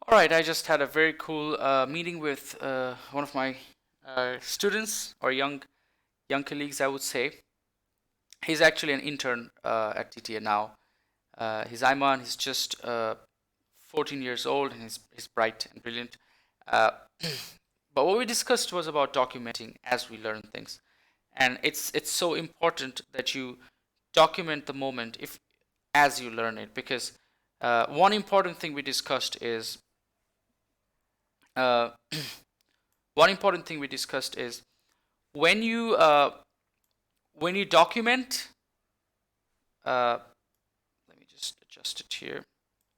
All right, I just had a very cool meeting with one of my students or young colleagues, I would say. He's actually an intern at TTA now. He's Ayman. He's just 14 years old, and he's bright and brilliant. Uh, but what we discussed was about documenting as we learn things, and it's so important that you document the moment if as you learn it, because one important thing we discussed is uh, one important thing we discussed is when you uh, when you document. Uh, Let me just adjust it here.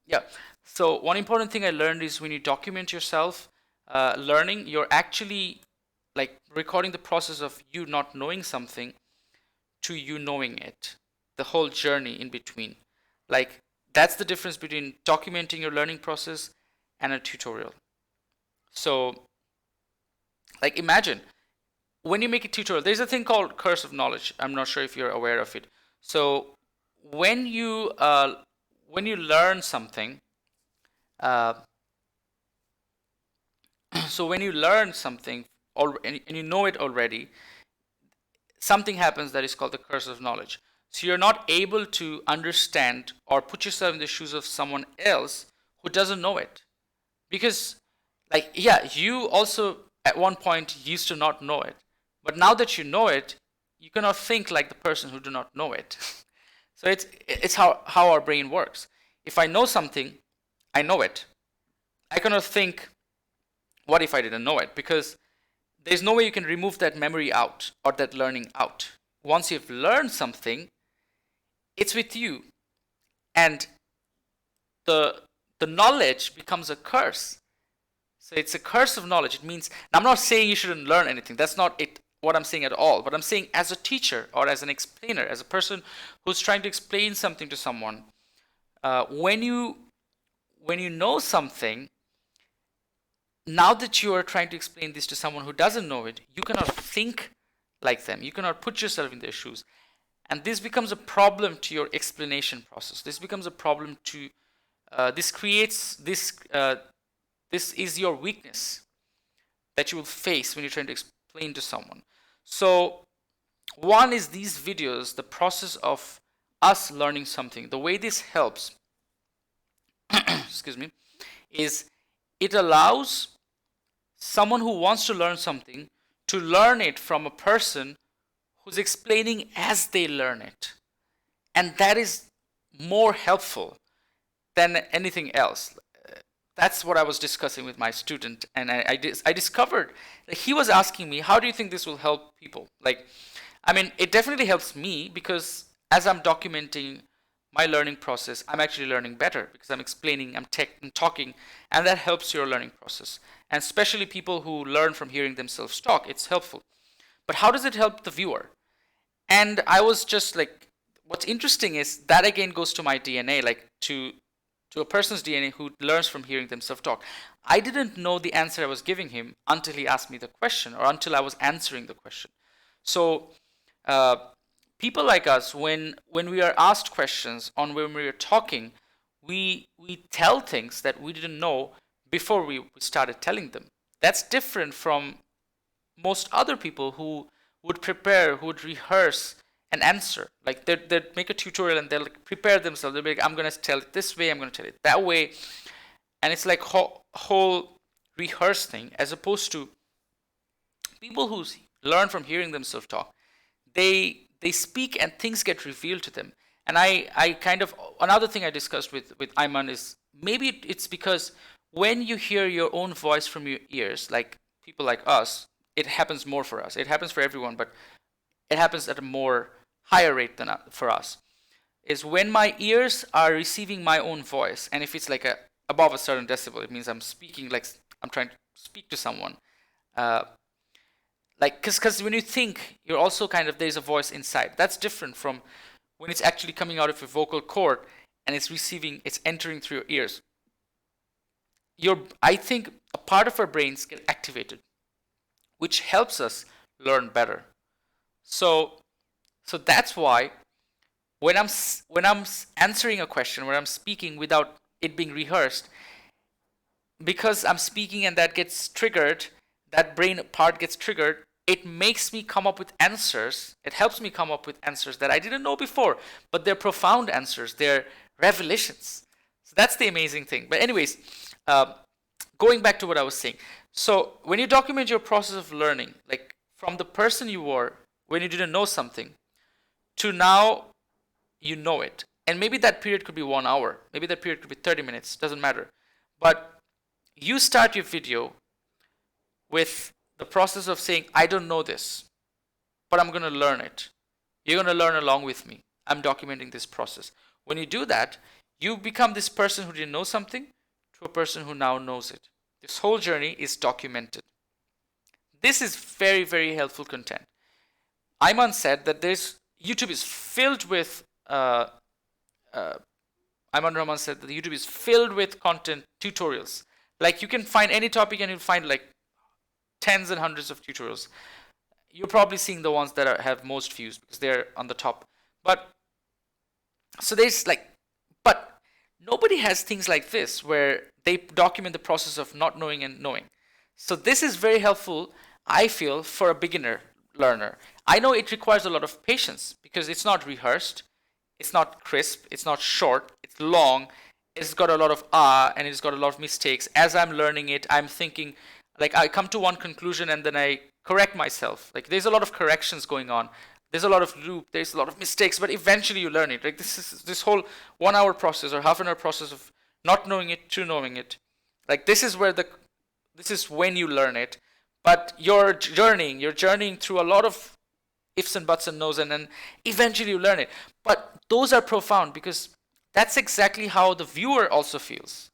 Yeah. So one important thing I learned is when you document yourself learning, you're actually like recording the process of you not knowing something to you knowing it, the whole journey in between. Like that's the difference between documenting your learning process and a tutorial. So like imagine when you make a tutorial, there's a thing called curse of knowledge. I'm not sure if you're aware of it. So when you uh, when you learn something, uh, so when you learn something and you know it already, something happens that is called the curse of knowledge. So you're not able to understand or put yourself in the shoes of someone else who doesn't know it, because like yeah, you also at one point used to not know it, but now that you know it, you cannot think like the person who do not know it. So it's how our brain works. If I know something, I know it. I cannot think, what if I didn't know it? Because there's no way you can remove that memory out or that learning out. Once you've learned something, it's with you, and the the knowledge becomes a curse. So it's a curse of knowledge. It means, I'm not saying you shouldn't learn anything. That's not it. What I'm saying at all. But I'm saying as a teacher or as an explainer, as a person who's trying to explain something to someone, when you know something, now that you are trying to explain this to someone who doesn't know it, you cannot think like them. You cannot put yourself in their shoes. And this becomes a problem to your explanation process. This becomes a problem to, this creates, this is your weakness that you will face when you're trying to explain to someone. So, one is these videos, the process of us learning something. The way this helps, excuse me, is it allows someone who wants to learn something to learn it from a person who's explaining as they learn it. And that is more helpful than anything else. That's what I was discussing with my student, and I discovered that he was asking me, how do you think this will help people? Like, I mean, it definitely helps me because as I'm documenting my learning process, I'm actually learning better because I'm explaining, I'm talking, and that helps your learning process. And especially people who learn from hearing themselves talk, it's helpful. But how does it help the viewer? And I was just like, what's interesting is that again goes to my DNA, like to a person's DNA who learns from hearing themselves talk. I didn't know the answer I was giving him until he asked me the question or until I was answering the question. So uh, people like us, when we are asked questions on when we are talking, we tell things that we didn't know before we started telling them. That's different from most other people who would prepare, who would rehearse an answer. Like they'd make a tutorial and they'll like prepare themselves. They'll be like, I'm gonna tell it this way, I'm gonna tell it that way, and it's like whole rehearse thing, as opposed to people who learn from hearing themselves talk. They speak and things get revealed to them. And I kind of, another thing I discussed with Ayman is maybe it's because when you hear your own voice from your ears, like people like us, it happens more for us. It happens for everyone, but it happens at a more higher rate than for us. Is when my ears are receiving my own voice, and if it's like a above a certain decibel, it means I'm speaking like I'm trying to speak to someone. Uh, like, because when you think, you're also kind of, there's a voice inside. That's different from when it's actually coming out of your vocal cord and it's receiving, it's entering through your ears. I think a part of our brains get activated, which helps us learn better. So, so that's why when I'm answering a question, when I'm speaking without it being rehearsed, because I'm speaking and that gets triggered, that brain part gets triggered, it makes me come up with answers. It helps me come up with answers that I didn't know before, but they're profound answers. They're revelations. So that's the amazing thing. But anyways, going back to what I was saying. So when you document your process of learning, like from the person you were when you didn't know something to now you know it. And maybe that period could be 1 hour. Maybe that period could be 30 minutes. Doesn't matter. But you start your video with the process of saying, I don't know this, but I'm going to learn it. You're going to learn along with me. I'm documenting this process. When you do that, you become this person who didn't know something to a person who now knows it. This whole journey is documented. This is very, very helpful content. Ayman said that YouTube is filled with Ayman Rahman said that YouTube is filled with content tutorials. Like you can find any topic and you'll find like tens and hundreds of tutorials. You're probably seeing the ones that have most views because they're on the top. But so but nobody has things like this where they document the process of not knowing and knowing. So this is very helpful, I feel, for a beginner learner. I know it requires a lot of patience because it's not rehearsed, it's not crisp, it's not short, it's long, it's got a lot of and it's got a lot of mistakes. As I'm learning it, I'm thinking, like I come to one conclusion and then I correct myself. Like there's a lot of corrections going on. There's a lot of loop, there's a lot of mistakes, but eventually you learn it. Like this whole 1 hour process or half an hour process of not knowing it to knowing it. Like this is when you learn it. But you're journeying through a lot of ifs and buts and no's, and then eventually you learn it. But those are profound because that's exactly how the viewer also feels.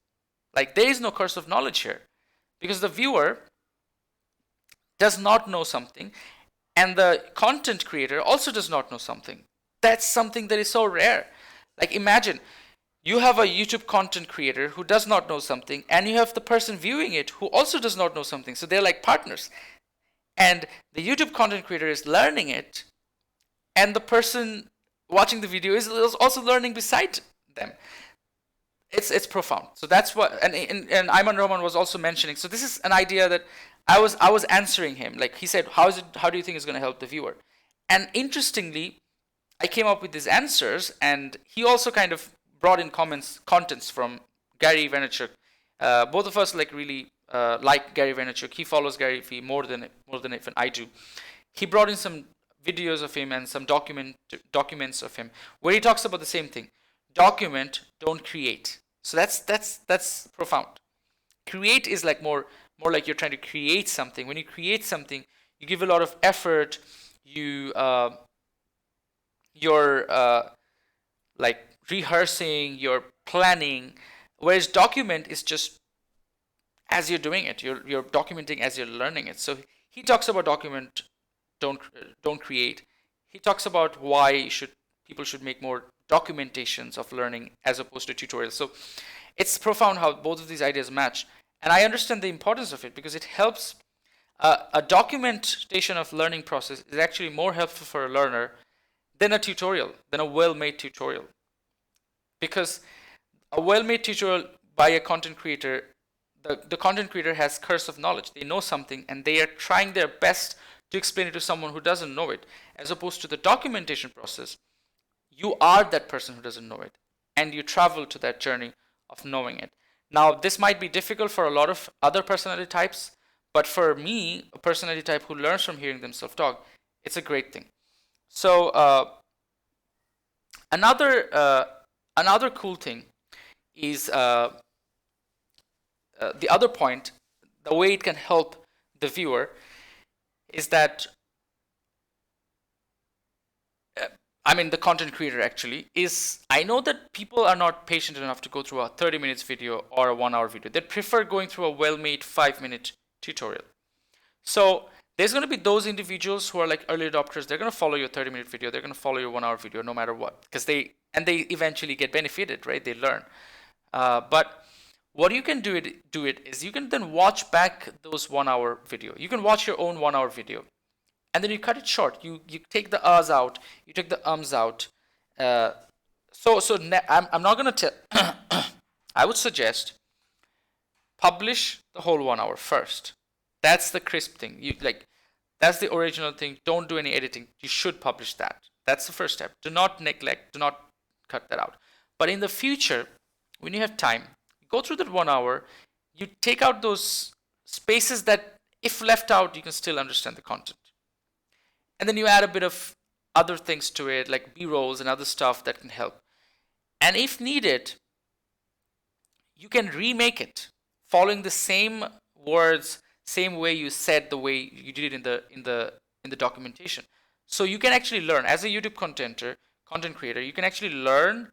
Like there is no curse of knowledge here because the viewer does not know something and the content creator also does not know something. That's something that is so rare. Like imagine you have a YouTube content creator who does not know something and you have the person viewing it who also does not know something. So they're like partners. And the YouTube content creator is learning it and the person watching the video is also learning beside them. It's profound. So that's what, and Ayman Rahman was also mentioning. So this is an idea that I was answering him. Like he said, how do you think it's going to help the viewer? And interestingly, I came up with these answers, and he also kind of brought in contents from Gary Vaynerchuk. Both of us really like Gary Vaynerchuk. He follows Gary Vee more than even I do. He brought in some videos of him and some documents of him where he talks about the same thing. Document, don't create. So that's profound. Create is like more like you're trying to create something. When you create something, you give a lot of effort. You're like rehearsing, you're planning. Whereas document is just as you're doing it. You're documenting as you're learning it. So he talks about document, don't create. He talks about why people should make more documentations of learning as opposed to tutorials. So it's profound how both of these ideas match. And I understand the importance of it because it helps. A documentation of learning process is actually more helpful for a learner than a well-made tutorial. Because a well-made tutorial by a content creator, the content creator has curse of knowledge. They know something and they are trying their best to explain it to someone who doesn't know it. As opposed to the documentation process, you are that person who doesn't know it. And you travel to that journey of knowing it. Now, this might be difficult for a lot of other personality types, but for me, a personality type who learns from hearing themselves talk, it's a great thing. So another cool thing is the other point, the way it can help the viewer is that the content creator actually is, I know that people are not patient enough to go through a 30 minutes video or a 1 hour video. They prefer going through a well-made 5-minute tutorial. So there's going to be those individuals who are like early adopters. They're going to follow your 30-minute video. They're going to follow your 1 hour video no matter what, because they eventually get benefited, right? They learn. But what you can do is you can then watch back those 1 hour video. You can watch your own 1 hour video. And then you cut it short. You take the uhs out. You take the ums out. I'm not going to tell. I would suggest publish the whole 1 hour first. That's the crisp thing. That's the original thing. Don't do any editing. You should publish that. That's the first step. Do not neglect, do not cut that out. But in the future, when you have time, go through that 1 hour, you take out those spaces that if left out, you can still understand the content. And then you add a bit of other things to it, like B-rolls and other stuff that can help. And if needed, you can remake it following the same words, same way you said, the way you did it in the documentation. So you can actually learn as a YouTube content creator. You can actually learn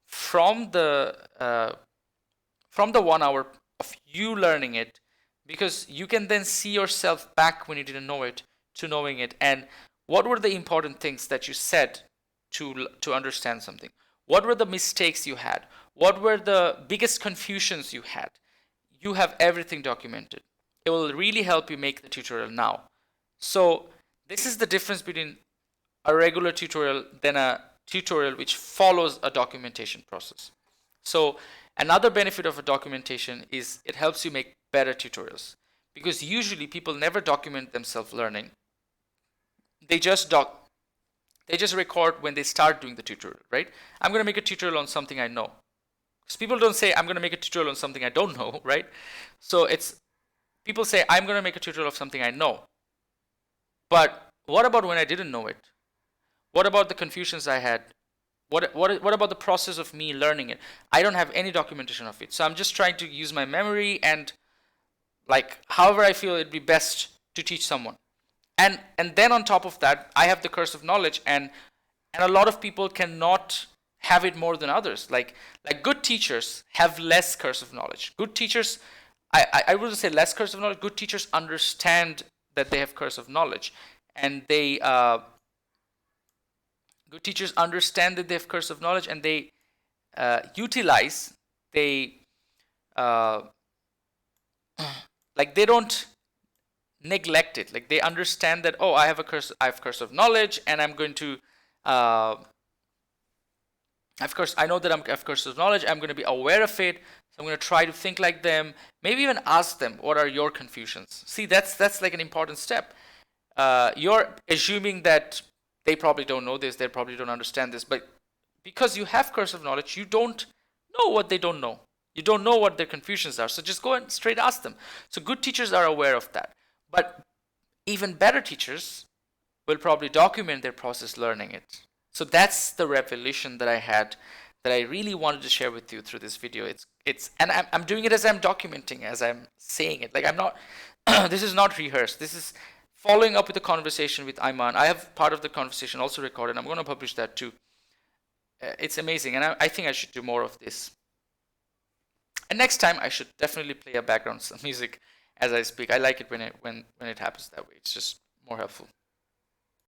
from the 1 hour of you learning it, because you can then see yourself back when you didn't know it to knowing it, and what were the important things that you said to understand something. What were the mistakes you had? What were the biggest confusions you had? You have everything documented. It will really help you make the tutorial now. So this is the difference between a regular tutorial than a tutorial which follows a documentation process. So another benefit of a documentation is it helps you make better tutorials, because usually people never document themselves learning. They just record when they start doing the tutorial, right? I'm going to make a tutorial on something I know. Because people don't say, I'm going to make a tutorial on something I don't know, right? So people say, I'm going to make a tutorial of something I know. But what about when I didn't know it? What about the confusions I had? What about the process of me learning it? I don't have any documentation of it. So I'm just trying to use my memory and however I feel it'd be best to teach someone. And then on top of that, I have the curse of knowledge, and a lot of people cannot have it more than others. Like good teachers have less curse of knowledge. Good teachers, I wouldn't say less curse of knowledge. Good teachers understand that they have curse of knowledge, and good teachers understand that they have curse of knowledge, and they they don't neglect it. Like they understand that, oh, I have curse of knowledge, and I'm going to of course I know that I have curse of knowledge. I'm going to be aware of it, so I'm going to try to think like them, maybe even ask them, what are your confusions? See, that's like an important step. You're assuming that they probably don't know this, they probably don't understand this, but because you have curse of knowledge, you don't know what they don't know. You don't know what their confusions are, so just go and straight ask them. So good teachers are aware of that. But even better teachers will probably document their process learning it. So that's the revelation that I had, that I really wanted to share with you through this video. And I'm doing it as I'm documenting, as I'm saying it. Like I'm not, this is not rehearsed. This is following up with a conversation with Ayman. I have part of the conversation also recorded. I'm going to publish that too. It's amazing, and I think I should do more of this. And next time I should definitely play a background music as I speak. I like it when it happens that way. It's just more helpful.